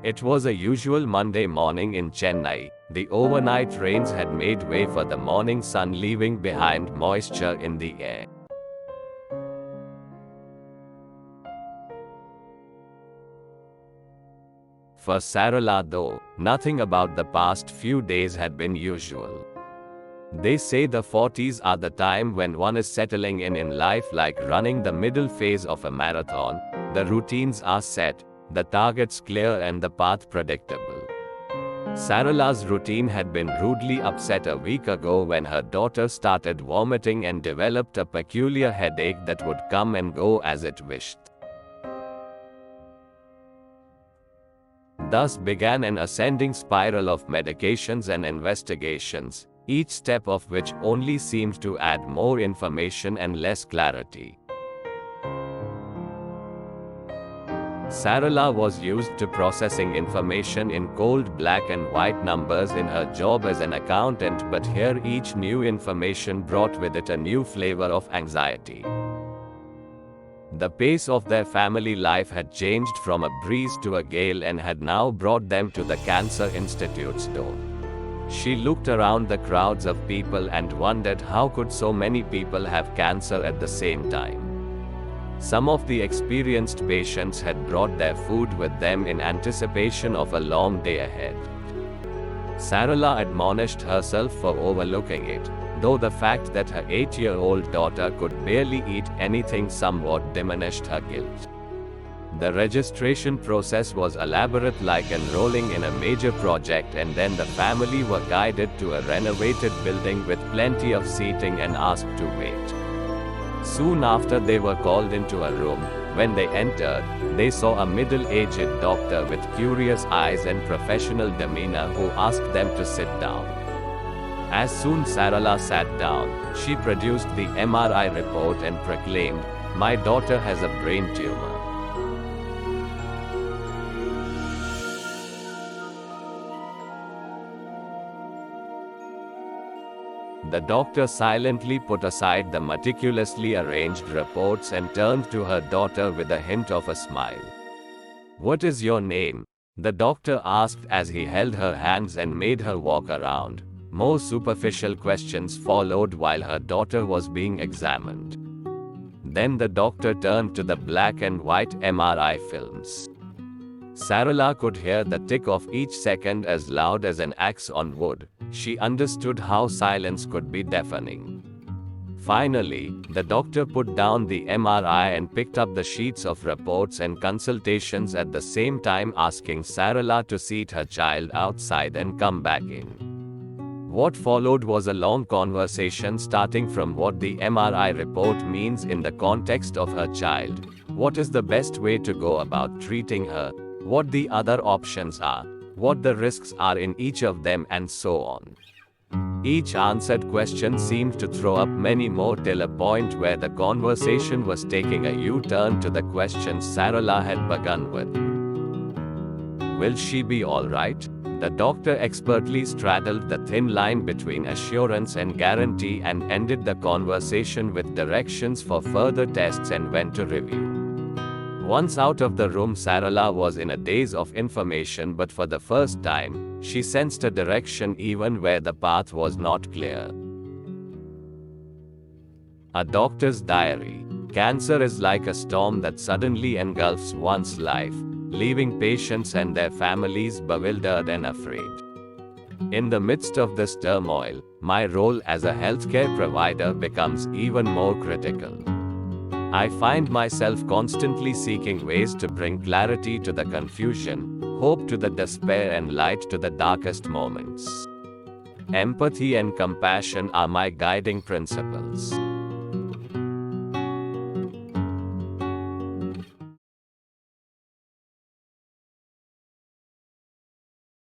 It was a usual Monday morning in Chennai. The overnight rains had made way for the morning sun, leaving behind moisture in the air. For Sarala though, nothing about the past few days had been usual. They say the 40s are the time when one is settling in life, like running the middle phase of a marathon. The routines are set, the targets clear and the path predictable. Sarala's routine had been rudely upset a week ago when her daughter started vomiting and developed a peculiar headache that would come and go as it wished. Thus began an ascending spiral of medications and investigations, each step of which only seemed to add more information and less clarity. Sarala was used to processing information in cold black and white numbers in her job as an accountant, but here each new information brought with it a new flavor of anxiety. The pace of their family life had changed from a breeze to a gale and had now brought them to the Cancer Institute's door. She looked around the crowds of people and wondered how could so many people have cancer at the same time. Some of the experienced patients had brought their food with them in anticipation of a long day ahead. Sarala admonished herself for overlooking it, though the fact that her 8-year-old daughter could barely eat anything somewhat diminished her guilt. The registration process was elaborate, like enrolling in a major project, and then the family were guided to a renovated building with plenty of seating and asked to wait. Soon after, they were called into a room. When they entered, they saw a middle-aged doctor with curious eyes and professional demeanor who asked them to sit down. As soon Sarala sat down, she produced the MRI report and proclaimed, "My daughter has a brain tumor." The doctor silently put aside the meticulously arranged reports and turned to her daughter with a hint of a smile. "What is your name?" the doctor asked as he held her hands and made her walk around. More superficial questions followed while her daughter was being examined. Then the doctor turned to the black and white MRI films. Sarala could hear the tick of each second as loud as an axe on wood. She understood how silence could be deafening. Finally, the doctor put down the MRI and picked up the sheets of reports and consultations, at the same time asking Sarala to seat her child outside and come back in. What followed was a long conversation, starting from what the MRI report means in the context of her child, what is the best way to go about treating her, what the other options are, what the risks are in each of them, and so on. Each answered question seemed to throw up many more, till a point where the conversation was taking a U-turn to the questions Sarala had begun with. "Will she be all right?" The doctor expertly straddled the thin line between assurance and guarantee and ended the conversation with directions for further tests and went to review. Once out of the room, Sarala was in a daze of information, but for the first time, she sensed a direction even where the path was not clear. A doctor's diary. Cancer is like a storm that suddenly engulfs one's life, leaving patients and their families bewildered and afraid. In the midst of this turmoil, my role as a healthcare provider becomes even more critical. I find myself constantly seeking ways to bring clarity to the confusion, hope to the despair, and light to the darkest moments. Empathy and compassion are my guiding principles.